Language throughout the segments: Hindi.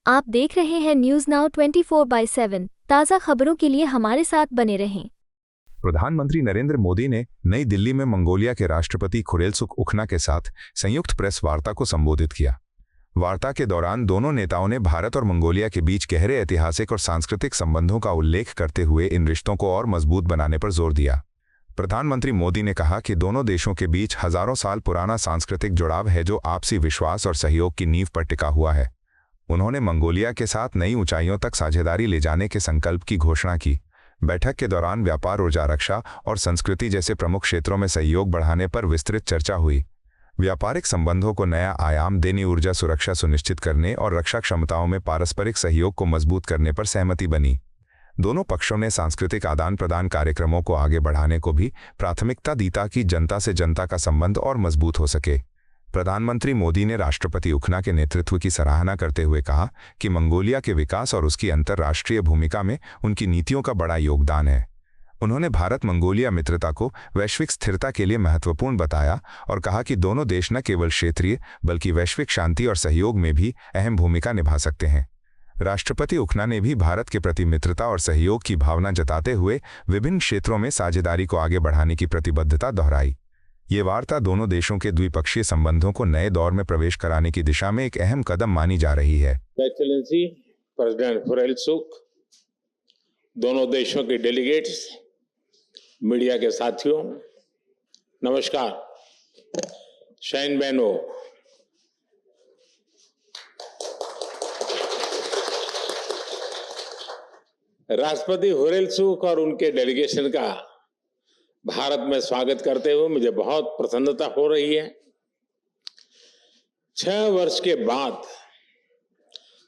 आप देख रहे हैं न्यूज नाउ 24/7 ताज़ा खबरों के लिए हमारे साथ बने रहें। प्रधानमंत्री नरेंद्र मोदी ने नई दिल्ली में मंगोलिया के राष्ट्रपति खुरेलसुख उखना के साथ संयुक्त प्रेस वार्ता को संबोधित किया। वार्ता के दौरान दोनों नेताओं ने भारत और मंगोलिया के बीच गहरे ऐतिहासिक और सांस्कृतिक संबंधों का उल्लेख करते हुए इन रिश्तों को और मजबूत बनाने पर जोर दिया। प्रधानमंत्री मोदी ने कहा कि दोनों देशों के बीच हजारों साल पुराना सांस्कृतिक जुड़ाव है जो आपसी विश्वास और सहयोग की नींव पर टिका हुआ है। उन्होंने मंगोलिया के साथ नई ऊंचाइयों तक साझेदारी ले जाने के संकल्प की घोषणा की। बैठक के दौरान व्यापार, ऊर्जा, रक्षा और संस्कृति जैसे प्रमुख क्षेत्रों में सहयोग बढ़ाने पर विस्तृत चर्चा हुई। व्यापारिक संबंधों को नया आयाम देने, ऊर्जा सुरक्षा सुनिश्चित करने और रक्षा क्षमताओं में पारस्परिक सहयोग को मजबूत करने पर सहमति बनी। दोनों पक्षों ने सांस्कृतिक आदान प्रदान कार्यक्रमों को आगे बढ़ाने को भी प्राथमिकता दी ताकि जनता से जनता का संबंध और मजबूत हो सके। प्रधानमंत्री मोदी ने राष्ट्रपति उखना के नेतृत्व की सराहना करते हुए कहा कि मंगोलिया के विकास और उसकी अंतर्राष्ट्रीय भूमिका में उनकी नीतियों का बड़ा योगदान है। उन्होंने भारत मंगोलिया मित्रता को वैश्विक स्थिरता के लिए महत्वपूर्ण बताया और कहा कि दोनों देश न केवल क्षेत्रीय बल्कि वैश्विक शांति और सहयोग में भी अहम भूमिका निभा सकते हैं। राष्ट्रपति उखना ने भी भारत के प्रति मित्रता और सहयोग की भावना जताते हुए विभिन्न क्षेत्रों में साझेदारी को आगे बढ़ाने की प्रतिबद्धता दोहराई। ये वार्ता दोनों देशों के द्विपक्षीय संबंधों को नए दौर में प्रवेश कराने की दिशा में एक अहम कदम मानी जा रही है। एक्सेलेंसी प्रेसिडेंट खुरेलसुख, दोनों देशों के डेलीगेट्स, मीडिया के साथियों, नमस्कार। शैन बहनों, राष्ट्रपति खुरेलसुख और उनके डेलीगेशन का भारत में स्वागत करते हुए मुझे बहुत प्रसन्नता हो रही है। 6 वर्ष के बाद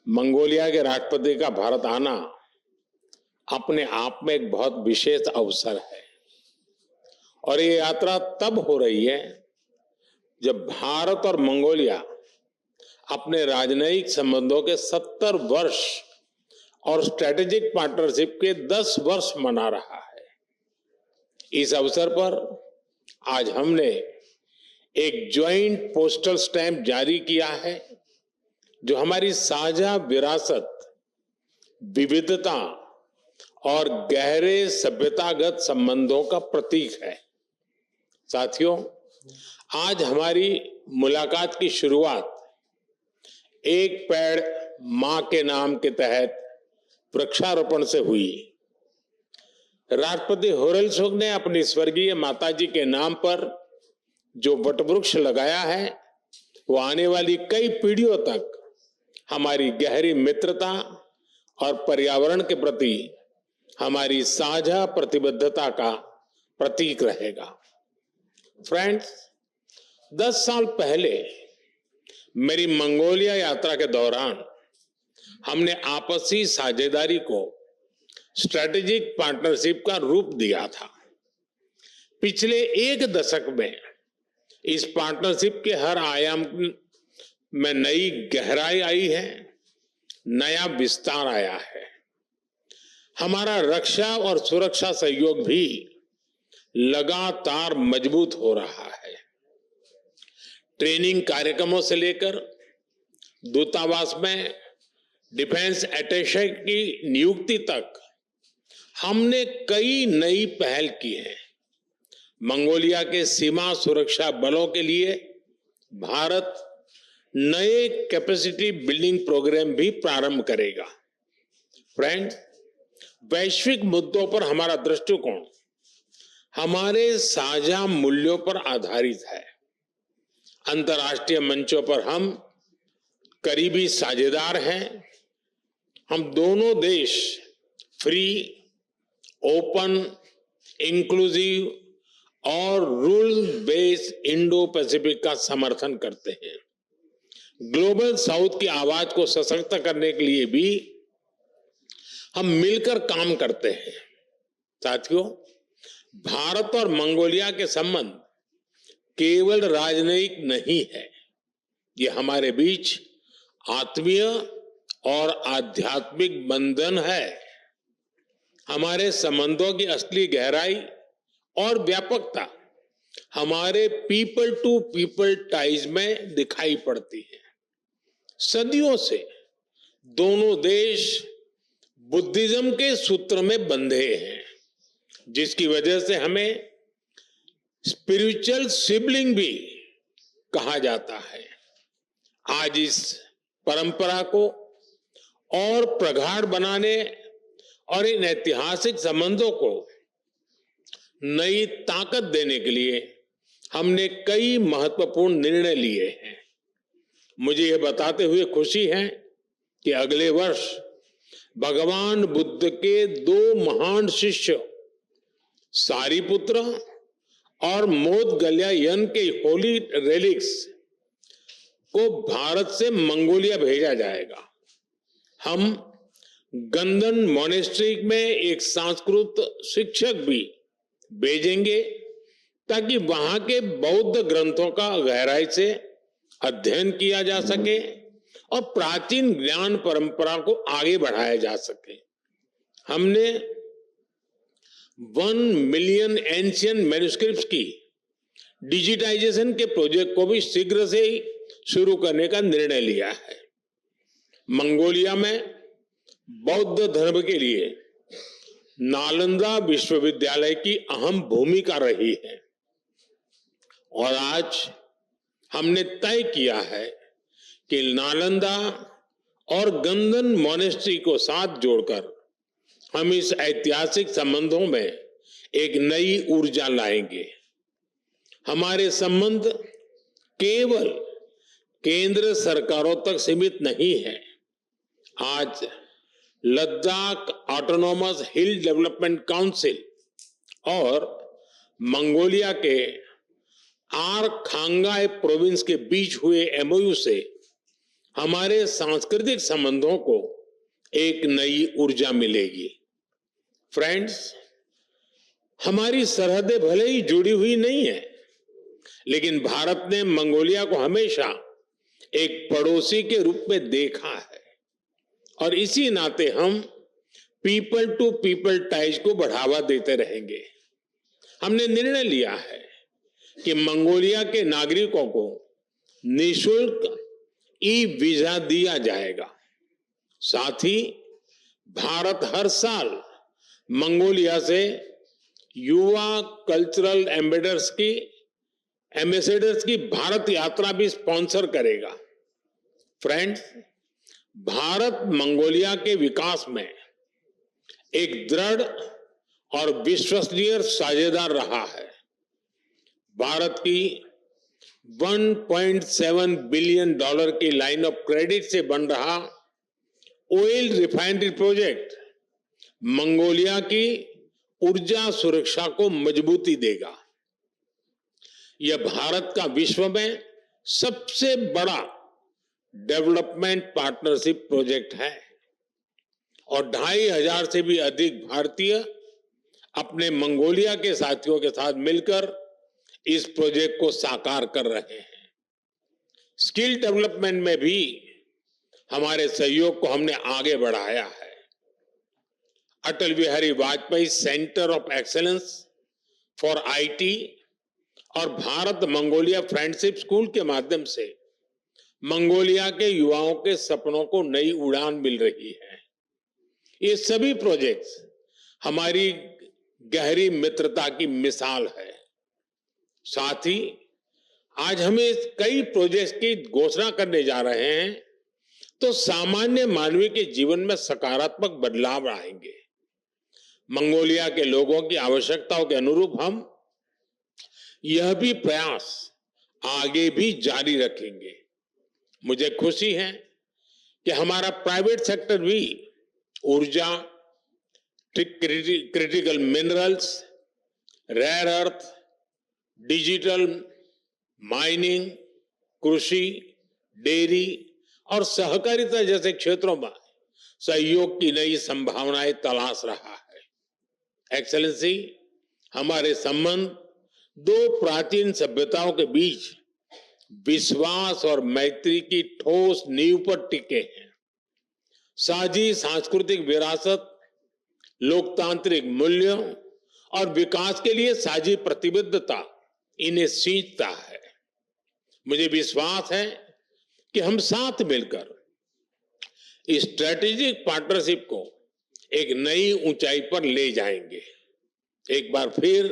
मंगोलिया के राष्ट्रपति का भारत आना अपने आप में एक बहुत विशेष अवसर है और ये यात्रा तब हो रही है जब भारत और मंगोलिया अपने राजनयिक संबंधों के 70 वर्ष और स्ट्रेटेजिक पार्टनरशिप के 10 वर्ष मना रहा है। इस अवसर पर आज हमने एक ज्वाइंट पोस्टल स्टैंप जारी किया है जो हमारी साझा विरासत, विविधता और गहरे सभ्यतागत संबंधों का प्रतीक है। साथियों, आज हमारी मुलाकात की शुरुआत एक पेड़ मां के नाम के तहत वृक्षारोपण से हुई। राष्ट्रपति खुरेलसुख ने अपनी स्वर्गीय माताजी के नाम पर जो वटवृक्ष लगाया है वो आने वाली कई पीढ़ियों तक हमारी गहरी मित्रता और पर्यावरण के प्रति हमारी साझा प्रतिबद्धता का प्रतीक रहेगा। फ्रेंड्स, 10 साल पहले मेरी मंगोलिया यात्रा के दौरान हमने आपसी साझेदारी को स्ट्रेटेजिक पार्टनरशिप का रूप दिया था। पिछले 1 दशक में इस पार्टनरशिप के हर आयाम में नई गहराई आई है, नया विस्तार आया है। हमारा रक्षा और सुरक्षा सहयोग भी लगातार मजबूत हो रहा है। ट्रेनिंग कार्यक्रमों से लेकर दूतावास में डिफेंस अटैचे की नियुक्ति तक हमने कई नई पहल की है। मंगोलिया के सीमा सुरक्षा बलों के लिए भारत नए कैपेसिटी बिल्डिंग प्रोग्राम भी प्रारंभ करेगा। फ्रेंड्स, वैश्विक मुद्दों पर हमारा दृष्टिकोण हमारे साझा मूल्यों पर आधारित है। अंतर्राष्ट्रीय मंचों पर हम करीबी साझेदार हैं। हम दोनों देश फ्री, ओपन, इंक्लूसिव और रूल बेस्ड इंडो पैसिफिक का समर्थन करते हैं। ग्लोबल साउथ की आवाज को सशक्त करने के लिए भी हम मिलकर काम करते हैं। साथियों, भारत और मंगोलिया के संबंध केवल राजनयिक नहीं है, ये हमारे बीच आत्मीय और आध्यात्मिक बंधन है। हमारे संबंधों की असली गहराई और व्यापकता हमारे पीपल टू पीपल टाइज में दिखाई पड़ती है। सदियों से दोनों देश बुद्धिज्म के सूत्र में बंधे हैं, जिसकी वजह से हमें स्पिरिचुअल सिबलिंग भी कहा जाता है। आज इस परंपरा को और प्रगाढ़ बनाने और इन ऐतिहासिक संबंधों को नई ताकत देने के लिए हमने कई महत्वपूर्ण निर्णय लिए हैं। मुझे यह बताते हुए खुशी है कि अगले वर्ष भगवान बुद्ध के दो महान शिष्य सारिपुत्र और मोदगल्यायन के होली रेलिक्स को भारत से मंगोलिया भेजा जाएगा। हम गंदन मोनेस्ट्री में एक संस्कृत शिक्षक भी भेजेंगे ताकि वहां के बौद्ध ग्रंथों का गहराई से अध्ययन किया जा सके और प्राचीन ज्ञान परंपरा को आगे बढ़ाया जा सके। हमने 1 मिलियन एंशियंट मैन्युस्क्रिप्ट्स की डिजिटाइजेशन के प्रोजेक्ट को भी शीघ्र से ही शुरू करने का निर्णय लिया है। मंगोलिया में बौद्ध धर्म के लिए नालंदा विश्वविद्यालय की अहम भूमिका रही है और आज हमने तय किया है कि नालंदा और गंदन मोनेस्ट्री को साथ जोड़कर हम इस ऐतिहासिक संबंधों में एक नई ऊर्जा लाएंगे। हमारे संबंध केवल केंद्र सरकारों तक सीमित नहीं है। आज लद्दाख ऑटोनॉमस हिल डेवलपमेंट काउंसिल और मंगोलिया के आरखांगाई प्रोविंस के बीच हुए एमओयू से हमारे सांस्कृतिक संबंधों को एक नई ऊर्जा मिलेगी। फ्रेंड्स, हमारी सरहदें भले ही जुड़ी हुई नहीं है, लेकिन भारत ने मंगोलिया को हमेशा एक पड़ोसी के रूप में देखा है और इसी नाते हम पीपल टू पीपल टाइज को बढ़ावा देते रहेंगे। हमने निर्णय लिया है कि मंगोलिया के नागरिकों को निःशुल्क ई वीजा दिया जाएगा। साथ ही भारत हर साल मंगोलिया से युवा कल्चरल एम्बेसडर्स की भारत यात्रा भी स्पॉन्सर करेगा। फ्रेंड्स, भारत मंगोलिया के विकास में एक दृढ़ और विश्वसनीय साझेदार रहा है। भारत की 1.7 बिलियन डॉलर की लाइन ऑफ क्रेडिट से बन रहा ऑयल रिफाइनरी प्रोजेक्ट मंगोलिया की ऊर्जा सुरक्षा को मजबूती देगा। यह भारत का विश्व में सबसे बड़ा डेवलपमेंट पार्टनरशिप प्रोजेक्ट है और 2500 से भी अधिक भारतीय अपने मंगोलिया के साथियों के साथ मिलकर इस प्रोजेक्ट को साकार कर रहे हैं। स्किल डेवलपमेंट में भी हमारे सहयोग को हमने आगे बढ़ाया है। Atal Bihari Vajpayee centre of excellence for IT और भारत मंगोलिया फ्रेंडशिप स्कूल के माध्यम से मंगोलिया के युवाओं के सपनों को नई उड़ान मिल रही है। ये सभी प्रोजेक्ट्स हमारी गहरी मित्रता की मिसाल है। साथ ही आज हमें कई प्रोजेक्ट्स की घोषणा करने जा रहे हैं तो सामान्य मानवीय के जीवन में सकारात्मक बदलाव आएंगे। मंगोलिया के लोगों की आवश्यकताओं के अनुरूप हम यह भी प्रयास आगे भी जारी रखेंगे। मुझे खुशी है कि हमारा प्राइवेट सेक्टर भी ऊर्जा, critical minerals, rare earth, digital mining, कृषि, डेयरी और सहकारिता जैसे क्षेत्रों में सहयोग की नई संभावनाएं तलाश रहा है। एक्सेलेंसी, हमारे संबंध दो प्राचीन सभ्यताओं के बीच विश्वास और मैत्री की ठोस नींव पर टिके हैं। साझी सांस्कृतिक विरासत, लोकतांत्रिक मूल्यों और विकास के लिए साझी प्रतिबद्धता इन्हें सींचता है। मुझे विश्वास है कि हम साथ मिलकर इस स्ट्रेटेजिक पार्टनरशिप को एक नई ऊंचाई पर ले जाएंगे। एक बार फिर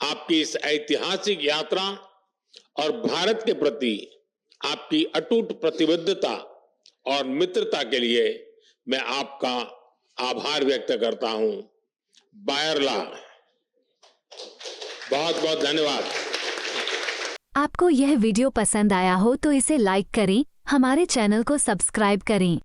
आपकी इस ऐतिहासिक यात्रा और भारत के प्रति आपकी अटूट प्रतिबद्धता और मित्रता के लिए मैं आपका आभार व्यक्त करता हूं। बायरला, बहुत बहुत धन्यवाद। आपको यह वीडियो पसंद आया हो तो इसे लाइक करें, हमारे चैनल को सब्सक्राइब करें।